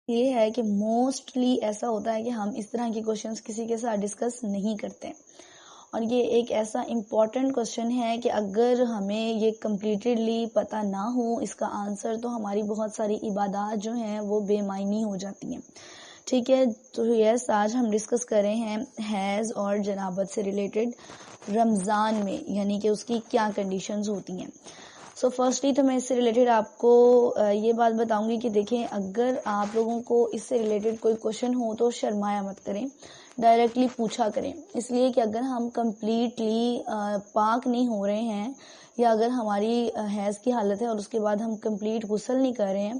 یہ ہے کہ موسٹلی ایسا ہوتا ہے کہ ہم اس طرح کے کوشچنس کسی کے ساتھ ڈسکس نہیں کرتے، اور یہ ایک ایسا امپورٹنٹ کوشچن ہے کہ اگر ہمیں یہ کمپلیٹلی پتہ نہ ہو اس کا آنسر تو ہماری بہت ساری عبادات جو ہیں وہ بے معنی ہو جاتی ہیں. ٹھیک ہے، تو یس آج ہم ڈسکس کر رہے ہیں حیض اور جنابت سے ریلیٹڈ رمضان میں، یعنی کہ اس کی کیا کنڈیشنز ہوتی ہیں. سو فرسٹلی تو میں اس سے ریلیٹڈ آپ کو یہ بات بتاؤں گی کہ دیکھیں، اگر آپ لوگوں کو اس سے ریلیٹڈ کوئی کوشچن ہو تو شرمایا مت کریں، ڈائریکٹلی پوچھا کریں. اس لیے کہ اگر ہم کمپلیٹلی پاک نہیں ہو رہے ہیں، یا اگر ہماری حیض کی حالت ہے اور اس کے بعد ہم کمپلیٹ غسل نہیں کر رہے ہیں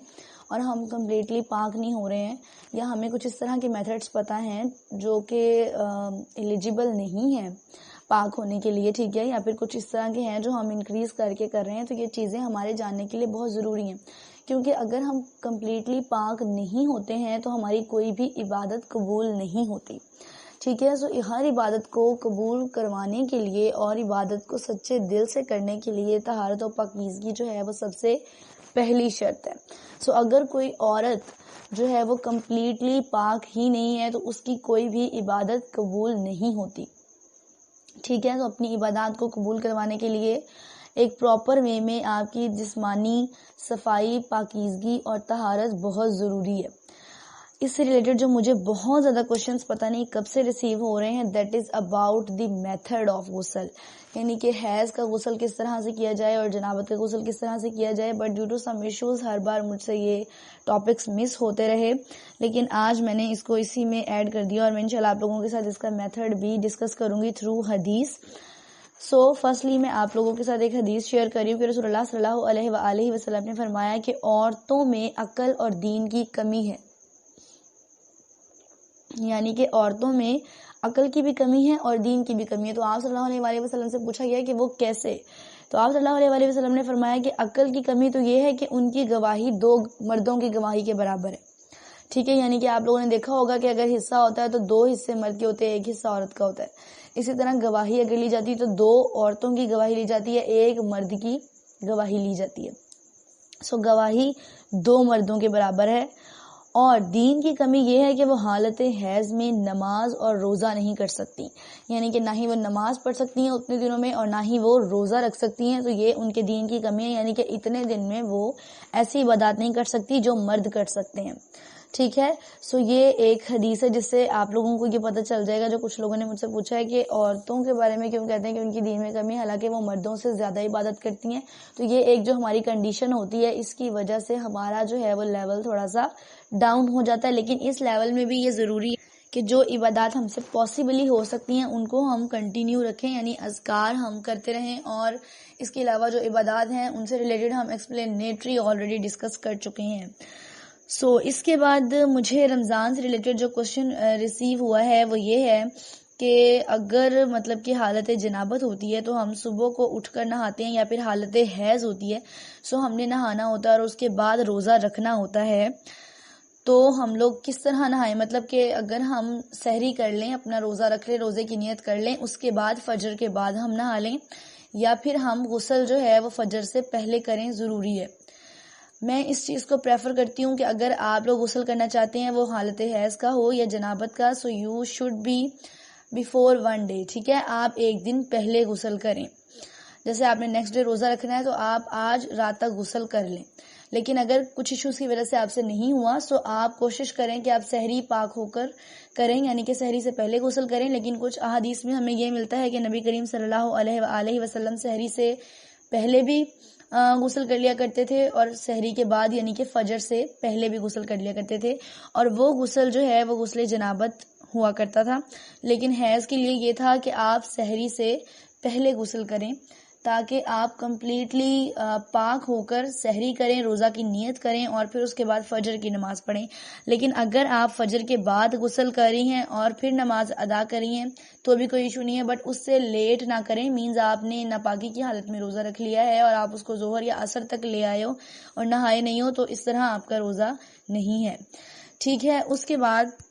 اور ہم کمپلیٹلی پاک نہیں ہو رہے ہیں، یا ہمیں کچھ اس طرح کے میتھڈس پتہ ہیں جو کہ ایلیجیبل نہیں ہیں پاک ہونے کے لیے، ٹھیک ہے، یا پھر کچھ اس طرح کے ہیں جو ہم انکریز کر رہے ہیں، تو یہ چیزیں ہمارے جاننے کے لیے بہت ضروری ہیں. کیونکہ اگر ہم کمپلیٹلی پاک نہیں ہوتے ہیں تو ہماری کوئی بھی عبادت قبول نہیں ہوتی. ٹھیک ہے، سو ہر عبادت کو قبول کروانے کے لیے اور عبادت کو سچے دل سے کرنے کے لیے طہارت و پاکیزگی جو ہے وہ سب سے پہلی شرط ہے. سو اگر کوئی عورت جو ہے وہ کمپلیٹلی پاک ہی نہیں ہے تو اس کی کوئی بھی عبادت قبول نہیں ہوتی. ٹھیک ہے، تو اپنی عبادات کو قبول کروانے کے لیے ایک پراپر وے میں آپ کی جسمانی صفائی، پاکیزگی اور طہارت بہت ضروری ہے. اس سے ریلیٹڈ جو مجھے بہت زیادہ کوشچنس پتہ نہیں کب سے ریسیو ہو رہے ہیں، that is about the method of غسل، یعنی کہ حیض کا غسل کس طرح سے کیا جائے اور جنابت کا غسل کس طرح سے کیا جائے. But due to some issues ہر بار مجھ سے یہ ٹاپکس مس ہوتے رہے، لیکن آج میں نے اس کو اسی میں ایڈ کر دیا اور میں انشاءاللہ آپ لوگوں کے ساتھ اس کا میتھڈ بھی ڈسکس کروں گی تھرو حدیث. سو فرسٹلی میں آپ لوگوں کے ساتھ ایک حدیث شیئر کر رہی ہوں کہ رسول اللہ صلی اللہ علیہ وآلہ وسلم نے فرمایا کہ عورتوں میں عقل اور دین کی کمی ہے، یعنی کہ عورتوں میں عقل کی بھی کمی ہے اور دین کی بھی کمی ہے. تو آپ صلی اللہ علیہ وآلہ وسلم سے پوچھا گیا کہ وہ کیسے؟ تو آپ صلی اللہ علیہ وآلہ وسلم نے فرمایا کہ عقل کی کمی تو یہ ہے کہ ان کی گواہی 2 مردوں کی گواہی کے برابر ہے. ٹھیک ہے، یعنی کہ آپ لوگوں نے دیکھا ہوگا کہ اگر حصہ ہوتا ہے تو 2 حصے مرد کے ہوتے ہیں، 1 حصہ عورت کا ہوتا ہے. اسی طرح گواہی اگر لی جاتی ہے تو 2 عورتوں کی گواہی لی جاتی ہے، 1 مرد کی گواہی لی جاتی ہے. سو گواہی 2 مردوں کے برابر ہے. اور دین کی کمی یہ ہے کہ وہ حالت حیض میں نماز اور روزہ نہیں کر سکتی، یعنی کہ نہ ہی وہ نماز پڑھ سکتی ہیں اتنے دنوں میں اور نہ ہی وہ روزہ رکھ سکتی ہیں. تو یہ ان کے دین کی کمی ہے، یعنی کہ اتنے دن میں وہ ایسی عبادات نہیں کر سکتی جو مرد کر سکتے ہیں. ٹھیک ہے، سو یہ ایک حدیث ہے جس سے آپ لوگوں کو یہ پتہ چل جائے گا. جو کچھ لوگوں نے مجھ سے پوچھا ہے کہ عورتوں کے بارے میں کیوں کہتے ہیں کہ ان کی دین میں کمی ہے، حالانکہ وہ مردوں سے زیادہ عبادت کرتی ہیں. تو یہ ایک جو ہماری کنڈیشن ہوتی ہے، اس کی وجہ سے ہمارا جو ہے وہ لیول تھوڑا سا ڈاؤن ہو جاتا ہے. لیکن اس لیول میں بھی یہ ضروری ہے کہ جو عبادات ہم سے پاسبلی ہو سکتی ہیں ان کو ہم کنٹینیو رکھیں، یعنی اذکار ہم کرتے رہیں. اور اس کے علاوہ جو عبادات ہیں ان سے ریلیٹڈ ہم ایکسپلینیٹری آلریڈی ڈسکس کر چکے ہیں. سو اس کے بعد مجھے رمضان سے ریلیٹڈ جو کوشچن ریسیو ہوا ہے وہ یہ ہے کہ اگر مطلب کہ حالت جنابت ہوتی ہے تو ہم صبح کو اٹھ کر نہاتے ہیں، یا پھر حالت حیض ہوتی ہے سو ہم نے نہانا ہوتا ہے اور اس کے بعد روزہ رکھنا ہوتا ہے، تو ہم لوگ کس طرح نہائیں؟ مطلب کہ اگر ہم سحری کر لیں، اپنا روزہ رکھ لیں، روزے کی نیت کر لیں، اس کے بعد فجر کے بعد ہم نہا لیں، یا پھر ہم غسل جو ہے وہ فجر سے پہلے کریں، ضروری ہے. میں اس چیز کو پریفر کرتی ہوں کہ اگر آپ لوگ غسل کرنا چاہتے ہیں وہ حالت حیض کا ہو یا جنابت کا، so you should be before 1 day. ٹھیک ہے، آپ 1 دن پہلے غسل کریں. جیسے آپ نے نیکسٹ ڈے روزہ رکھنا ہے تو آپ آج رات تک غسل کر لیں. لیکن اگر کچھ ایشوز کی وجہ سے آپ سے نہیں ہوا سو آپ کوشش کریں کہ آپ سحری پاک ہو کر کریں، یعنی کہ سحری سے پہلے غسل کریں. لیکن کچھ احادیث میں ہمیں یہ ملتا ہے کہ نبی کریم صلی اللہ علیہ وآلہ وسلم سحری سے پہلے بھی غسل کر لیا کرتے تھے اور سحری کے بعد یعنی کہ فجر سے پہلے بھی غسل کر لیا کرتے تھے، اور وہ غسل جو ہے وہ غسل جنابت ہوا کرتا تھا. لیکن حیض کے لیے یہ تھا کہ آپ سحری سے پہلے غسل کریں تاکہ آپ کمپلیٹلی پاک ہو کر سحری کریں، روزہ کی نیت کریں اور پھر اس کے بعد فجر کی نماز پڑھیں. لیکن اگر آپ فجر کے بعد غسل کر رہی ہیں اور پھر نماز ادا کر رہی ہیں تو بھی کوئی ایشو نہیں ہے، بٹ اس سے لیٹ نہ کریں. مینز آپ نے ناپاکی کی حالت میں روزہ رکھ لیا ہے اور آپ اس کو ظہر یا عصر تک لے آئے ہو اور نہائے نہیں ہو، تو اس طرح آپ کا روزہ نہیں ہے. ٹھیک ہے، اس کے بعد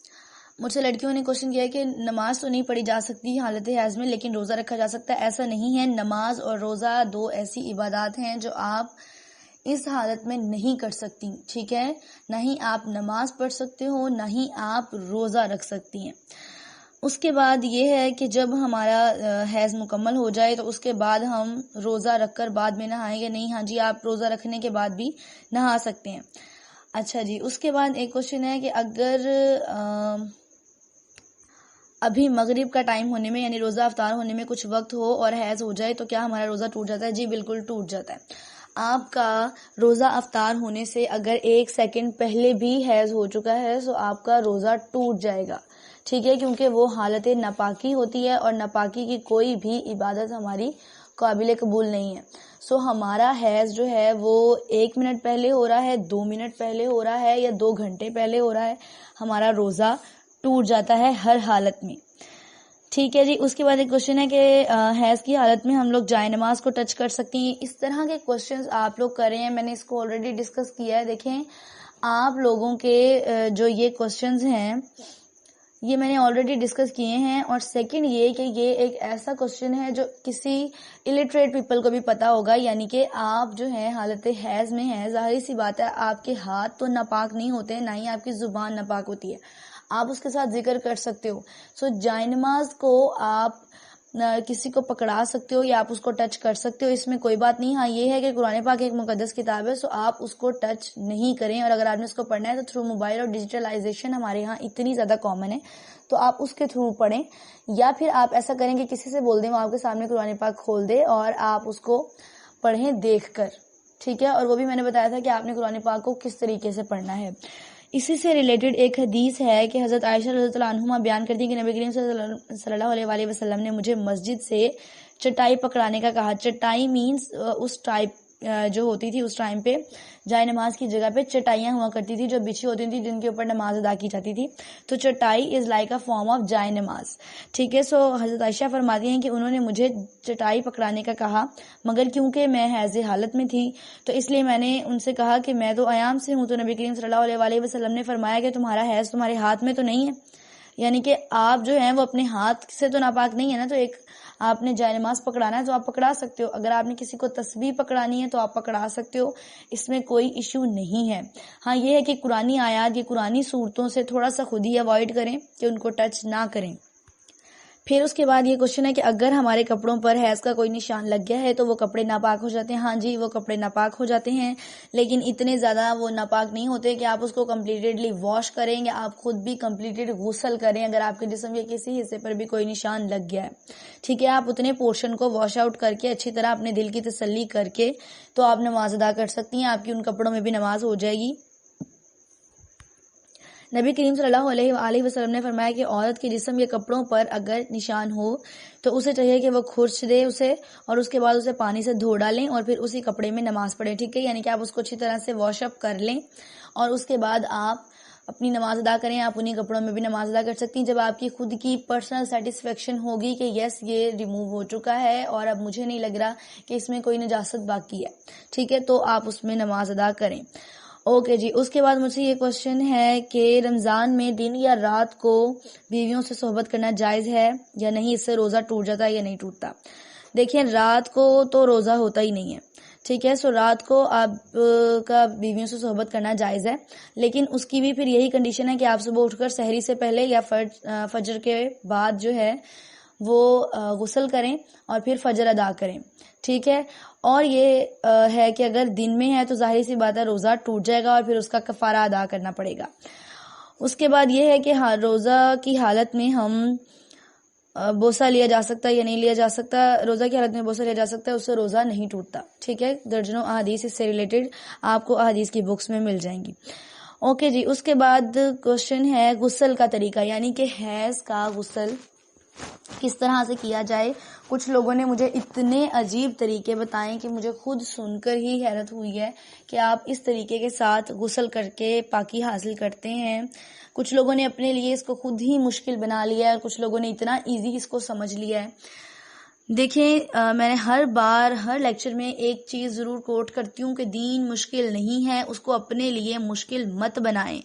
مجھ سے لڑکیوں نے کوشچن کیا کہ نماز تو نہیں پڑھی جا سکتی حالت حیض میں لیکن روزہ رکھا جا سکتا ہے. ایسا نہیں ہے، نماز اور روزہ 2 ایسی عبادات ہیں جو آپ اس حالت میں نہیں کر سکتی، ٹھیک ہے، نہ ہی آپ نماز پڑھ سکتے ہو، نہ ہی آپ روزہ رکھ سکتی ہیں۔ اس کے بعد یہ ہے کہ جب ہمارا حیض مکمل ہو جائے تو اس کے بعد ہم روزہ رکھ کر بعد میں نہائیں گے نہیں، ہاں جی آپ روزہ رکھنے کے بعد بھی نہا سکتے ہیں۔ اچھا جی، اس کے بعد ایک کوشچن ہے کہ اگر ابھی مغرب کا ٹائم ہونے میں یعنی روزہ افطار ہونے میں کچھ وقت ہو اور حیض ہو جائے تو کیا ہمارا روزہ ٹوٹ جاتا ہے؟ جی بالکل ٹوٹ جاتا ہے۔ آپ کا روزہ افطار ہونے سے اگر 1 سیکنڈ پہلے بھی حیض ہو چکا ہے تو آپ کا روزہ ٹوٹ جائے گا، ٹھیک ہے، کیونکہ وہ حالت ناپاکی ہوتی ہے اور ناپاکی کی کوئی بھی عبادت ہماری قابل قبول نہیں ہے۔ سو ہمارا حیض جو ہے وہ 1 منٹ پہلے ہو رہا ہے، 2 منٹ پہلے ہو رہا ہے یا 2 گھنٹے پہلے ہو رہا ہے، ہمارا روزہ ٹوٹ جاتا ہے ہر حالت میں، ٹھیک ہے جی۔ اس کے بعد ایک کوشچن ہے کہ حیض کی حالت میں ہم لوگ جائے نماز کو ٹچ کر سکتے ہیں؟ اس طرح کے کوشچنز آپ لوگ کر رہے ہیں، میں نے اس کو آلریڈی ڈسکس کیا ہے۔ دیکھیں آپ لوگوں کے جو یہ کوشچنز ہیں یہ میں نے آلریڈی ڈسکس کیے ہیں، اور سیکنڈ یہ کہ یہ ایک ایسا کوشچن ہے جو کسی الٹریٹ پیپل کو بھی پتا ہوگا، یعنی کہ آپ جو ہے حالت حیض میں ہیں، ظاہر سی بات ہے آپ کے ہاتھ تو ناپاک نہیں ہوتے، نہ ہی آپ کی زبان ناپاک ہوتی ہے، آپ اس کے ساتھ ذکر کر سکتے ہو۔ سو جائے نماز کو آپ کسی کو پکڑا سکتے ہو یا آپ اس کو ٹچ کر سکتے ہو، اس میں کوئی بات نہیں۔ ہاں یہ ہے کہ قرآن پاک ایک مقدس کتاب ہے، سو آپ اس کو ٹچ نہیں کریں، اور اگر آپ نے اس کو پڑھنا ہے تو تھرو موبائل اور ڈیجیٹلائزیشن ہمارے یہاں اتنی زیادہ کامن ہے تو آپ اس کے تھرو پڑھیں، یا پھر آپ ایسا کریں کہ کسی سے بول دیں وہ آپ کے سامنے قرآن پاک کھول دے اور آپ اس کو پڑھیں دیکھ کر، ٹھیک ہے، اور وہ بھی میں نے بتایا تھا کہ آپ نے قرآن پاک کو کس طریقے سے پڑھنا ہے۔ اسی سے ریلیٹڈ ایک حدیث ہے کہ حضرت عائشہ رضی اللہ عنہما بیان کرتی ہیں کہ نبی کریم صلی اللہ علیہ وسلم نے مجھے مسجد سے چٹائی پکڑانے کا کہا۔ چٹائی مینز اس ٹائپ جو ہوتی تھی اس ٹائم پہ جائے نماز کی جگہ پہ چٹائیاں ہوا کرتی تھی جو بچھی ہوتی تھی جن کے اوپر نماز ادا کی جاتی تھی، تو چٹائی is like a form of جائے نماز، ٹھیک ہے۔ سو حضرت عائشہ فرماتی ہیں کہ انہوں نے مجھے چٹائی پکڑانے کا کہا، مگر کیونکہ میں حیض حالت میں تھی تو اس لیے میں نے ان سے کہا کہ میں تو ایام سے ہوں، تو نبی کریم صلی اللہ علیہ وسلم نے فرمایا کہ تمہارا حیض تمہارے ہاتھ میں تو نہیں ہے، یعنی کہ آپ جو ہیں وہ اپنے ہاتھ سے تو ناپاک نہیں ہے نا، تو ایک آپ نے جائے نماز پکڑانا ہے تو آپ پکڑا سکتے ہو، اگر آپ نے کسی کو تسبیح پکڑانی ہے تو آپ پکڑا سکتے ہو، اس میں کوئی ایشو نہیں ہے۔ ہاں یہ ہے کہ قرآنی آیات، یہ قرآنی صورتوں سے تھوڑا سا خود ہی اوائڈ کریں کہ ان کو ٹچ نہ کریں۔ پھر اس کے بعد یہ کوشچن ہے کہ اگر ہمارے کپڑوں پر حیض کا کوئی نشان لگ گیا ہے تو وہ کپڑے ناپاک ہو جاتے ہیں؟ ہاں جی وہ کپڑے ناپاک ہو جاتے ہیں، لیکن اتنے زیادہ وہ ناپاک نہیں ہوتے کہ آپ اس کو کمپلیٹڈلی واش کریں یا آپ خود بھی کمپلیٹڈ غسل کریں اگر آپ کے جسم کے کسی حصے پر بھی کوئی نشان لگ گیا ہے، ٹھیک ہے۔ آپ اتنے پورشن کو واش آؤٹ کر کے اچھی طرح اپنے دل کی تسلی کر کے تو آپ نماز ادا کر سکتی ہیں، آپ کی ان کپڑوں میں بھی نماز ہو جائے گی۔ نبی کریم صلی اللہ علیہ وسلم نے فرمایا کہ عورت کے جسم کے کپڑوں پر اگر نشان ہو تو اسے چاہیے کہ وہ کھرچ دے اسے اور اس کے بعد اسے پانی سے دھو ڈالیں اور پھر اسی کپڑے میں نماز پڑھیں، ٹھیک ہے، یعنی کہ آپ اس کو اچھی طرح سے واش اپ کر لیں اور اس کے بعد آپ اپنی نماز ادا کریں۔ آپ انہی کپڑوں میں بھی نماز ادا کر سکتی ہیں جب آپ کی خود کی پرسنل سیٹسفیکشن ہوگی کہ یس یہ ریموو ہو چکا ہے اور اب مجھے نہیں لگ رہا کہ اس میں کوئی نجاست باقی ہے، ٹھیک ہے، تو آپ اس میں نماز ادا کریں۔ اوکے جی، اس کے بعد مجھ سے یہ کوشچن ہے کہ رمضان میں دن یا رات کو بیویوں سے صحبت کرنا جائز ہے یا نہیں، اس سے روزہ ٹوٹ جاتا ہے یا نہیں ٹوٹتا؟ دیکھیں رات کو تو روزہ ہوتا ہی نہیں ہے، ٹھیک ہے، سو رات کو آپ کا بیویوں سے صحبت کرنا جائز ہے، لیکن اس کی بھی پھر یہی کنڈیشن ہے کہ آپ صبح اٹھ کر سحری سے پہلے یا فجر کے بعد جو ہے وہ غسل کریں اور پھر فجر ادا کریں، ٹھیک ہے۔ اور یہ ہے کہ اگر دن میں ہے تو ظاہر سی بات ہے روزہ ٹوٹ جائے گا اور پھر اس کا کفارہ ادا کرنا پڑے گا۔ اس کے بعد یہ ہے کہ روزہ کی حالت میں ہم بوسہ لیا جا سکتا ہے یا نہیں لیا جا سکتا؟ روزہ کی حالت میں بوسہ لیا جا سکتا ہے، اس سے روزہ نہیں ٹوٹتا، ٹھیک ہے، درجنوں احادیث اس سے ریلیٹڈ آپ کو احادیث کی بکس میں مل جائیں گی۔ اوکے جی، اس کے بعد کوشچن ہے غسل کا طریقہ، یعنی کہ حیض کا غسل کس طرح سے کیا جائے۔ کچھ لوگوں نے مجھے اتنے عجیب طریقے بتائے کہ مجھے خود سن کر ہی حیرت ہوئی ہے کہ آپ اس طریقے کے ساتھ غسل کر کے پاکی حاصل کرتے ہیں۔ کچھ لوگوں نے اپنے لیے اس کو خود ہی مشکل بنا لیا ہے اور کچھ لوگوں نے اتنا ایزی اس کو سمجھ لیا ہے۔ دیکھیں میں نے ہر بار ہر لیکچر میں ایک چیز ضرور کوٹ کرتی ہوں کہ دین مشکل نہیں ہے، اس کو اپنے لیے مشکل مت بنائیں۔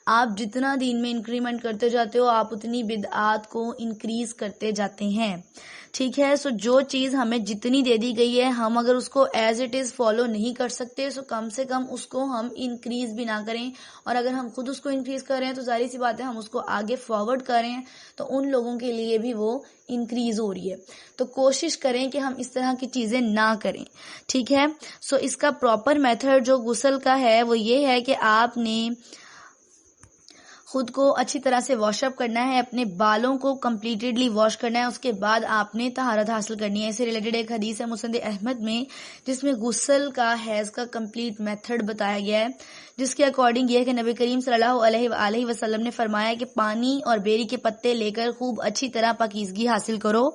آپ جتنا دین میں انکریمنٹ کرتے جاتے ہو آپ اتنی بدعات کو انکریز کرتے جاتے ہیں. ٹھیک ہے. سو جو چیز ہمیں جتنی دے دی گئی ہے ہم اگر اس کو ایز اٹ از فالو نہیں کر سکتے سو کم سے کم اس کو ہم انکریز بھی نہ کریں, اور اگر ہم خود اس کو انکریز کر رہے ہیں تو ظاہر سی بات ہے ہم اس کو آگے فارورڈ کریں تو ان لوگوں کے لیے بھی وہ انکریز ہو رہی ہے. تو کوشش کریں کہ ہم اس طرح کی چیزیں نہ کریں. ٹھیک ہے. سو اس کا پراپر میتھڈ جو غسل کا ہے وہ یہ ہے کہ آپ نے خود کو اچھی طرح سے واش اپ کرنا ہے, اپنے بالوں کو کمپلیٹلی واش کرنا ہے, اس کے بعد آپ نے طہارت حاصل کرنی ہے. اس سے ریلیٹڈ ایک حدیث ہے مسند احمد میں جس میں غسل کا حیض کا کمپلیٹ میتھڈ بتایا گیا ہے, جس کے اکارڈنگ یہ ہے کہ نبی کریم صلی اللہ علیہ وآلہ وسلم نے فرمایا کہ پانی اور بیری کے پتے لے کر خوب اچھی طرح پاکیزگی حاصل کرو,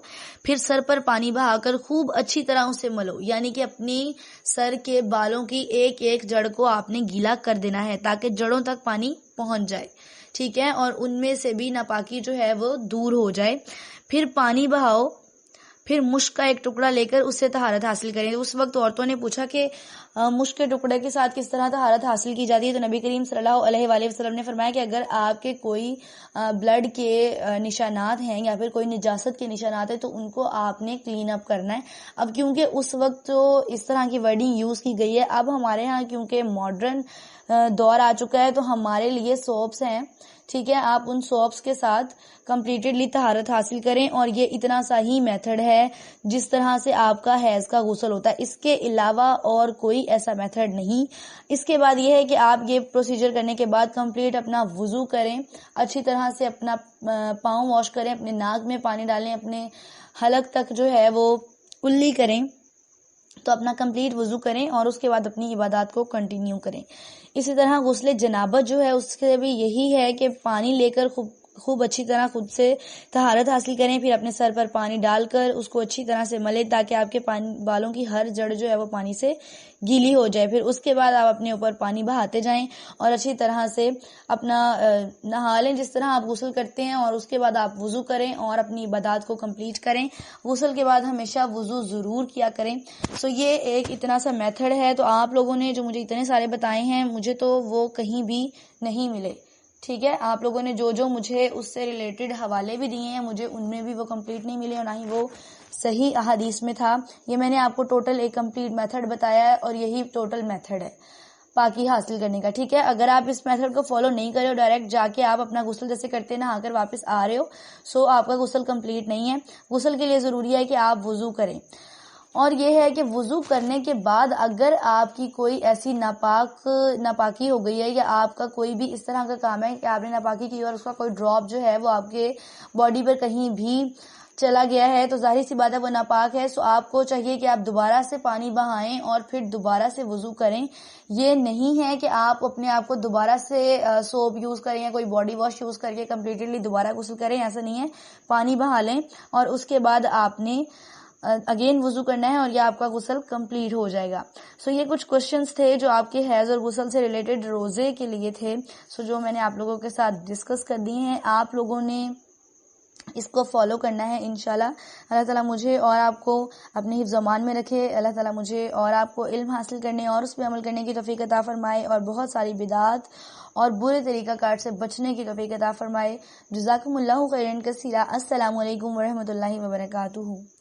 پھر سر پر پانی بہا کر خوب اچھی طرح اسے ملو, یعنی کہ اپنی سر کے بالوں کی ایک ایک جڑ کو آپ نے گیلا کر دینا ہے تاکہ جڑوں تک پانی پہنچ جائے. ٹھیک ہے. اور ان میں سے بھی ناپاکی جو ہے وہ دور ہو جائے. پھر پانی بہاؤ, پھر مشک کا ایک ٹکڑا لے کر اس سے طہارت حاصل کریں. اس وقت عورتوں نے پوچھا کہ مشک کے ٹکڑے کے ساتھ کس طرح طہارت حاصل کی جاتی ہے, تو نبی کریم صلی اللہ علیہ وآلہ وسلم نے فرمایا کہ اگر آپ کے کوئی بلڈ کے نشانات ہیں یا پھر کوئی نجاست کے نشانات ہیں تو ان کو آپ نے کلین اپ کرنا ہے. اب کیونکہ اس وقت تو اس طرح کی ورڈنگ یوز کی گئی ہے, اب ہمارے ہاں کیونکہ ماڈرن دور آ چکا ہے تو ہمارے لیے سوپس ہیں. ٹھیک ہے. آپ ان سوپس کے ساتھ کمپلیٹلی طہارت حاصل کریں, اور یہ اتنا سا ہی میتھڈ ہے جس طرح سے آپ کا حیض کا غسل ہوتا ہے. اس کے علاوہ اور کوئی ایسا میتھڈ نہیں. اس کے بعد یہ ہے کہ آپ یہ پروسیجر کرنے کے بعد کمپلیٹ اپنا وضو کریں, اچھی طرح سے اپنا پاؤں واش کریں, اپنے ناک میں پانی ڈالیں, اپنے حلق تک جو ہے وہ کلی کریں, تو اپنا کمپلیٹ وضو کریں اور اس کے بعد اپنی عبادات کو کنٹینیو کریں. اسی طرح غسل جنابت جو ہے اس کے بھی یہی ہے کہ پانی لے کر خوب اچھی طرح خود سے طہارت حاصل کریں, پھر اپنے سر پر پانی ڈال کر اس کو اچھی طرح سے ملیں تاکہ آپ کے بالوں کی ہر جڑ جو ہے وہ پانی سے گیلی ہو جائے. پھر اس کے بعد آپ اپنے اوپر پانی بہاتے جائیں اور اچھی طرح سے اپنا نہا لیں جس طرح آپ غسل کرتے ہیں, اور اس کے بعد آپ وضو کریں اور اپنی عبادات کو کمپلیٹ کریں. غسل کے بعد ہمیشہ وضو ضرور کیا کریں. سو یہ ایک اتنا سا میتھڈ ہے. تو آپ لوگوں نے جو مجھے اتنے سارے بتائے ہیں مجھے تو وہ کہیں بھی نہیں ملے. ٹھیک ہے. آپ لوگوں نے جو مجھے اس سے ریلیٹڈ حوالے بھی دیے ہیں مجھے ان میں بھی وہ کمپلیٹ نہیں ملے اور نہ ہی وہ صحیح احادیث میں تھا. یہ میں نے آپ کو ٹوٹل ایک کمپلیٹ میتھڈ بتایا ہے اور یہی ٹوٹل میتھڈ ہے پاکی حاصل کرنے کا. ٹھیک ہے. اگر آپ اس میتھڈ کو فالو نہیں کرے ہو, ڈائریکٹ جا کے آپ اپنا غسل جیسے کرتے نہا کر واپس آ رہے ہو, سو آپ کا غسل کمپلیٹ نہیں ہے. غسل کے لیے ضروری ہے کہ آپ وضو کریں, اور یہ ہے کہ وضو کرنے کے بعد اگر آپ کی کوئی ایسی ناپاکی ہو گئی ہے یا آپ کا کوئی بھی اس طرح کا کام ہے کہ آپ نے ناپاکی کی اور اس کا کوئی ڈراپ جو ہے وہ آپ کے باڈی پر کہیں بھی چلا گیا ہے تو ظاہر سی بات ہے وہ ناپاک ہے. سو آپ کو چاہیے کہ آپ دوبارہ سے پانی بہائیں اور پھر دوبارہ سے وضو کریں. یہ نہیں ہے کہ آپ اپنے آپ کو دوبارہ سے سوپ یوز کریں یا کوئی باڈی واش یوز کر کے کمپلیٹلی دوبارہ غسل کریں, ایسا نہیں ہے. پانی بہا لیں اور اس کے بعد آپ نے اگین وضو کرنا ہے اور یہ آپ کا غسل کمپلیٹ ہو جائے گا. سو یہ کچھ کوشچنز تھے جو آپ کے حیض اور غسل سے ریلیٹڈ روزے کے لیے تھے. سو جو میں نے آپ لوگوں کے ساتھ ڈسکس کر دیے ہیں, آپ لوگوں نے اس کو فالو کرنا ہے انشاءاللہ. اللہ تعالیٰ مجھے اور آپ کو اپنے حفظ و امان میں رکھے. اللہ تعالیٰ مجھے اور آپ کو علم حاصل کرنے اور اس پہ عمل کرنے کی توفیق عطا فرمائے اور بہت ساری بدعات اور برے طریقہ کار سے بچنے کی توفیق عطا فرمائے. جزاکم اللہ خیرا کثیرا. السلام علیکم ورحمۃ اللہ وبرکاتہ.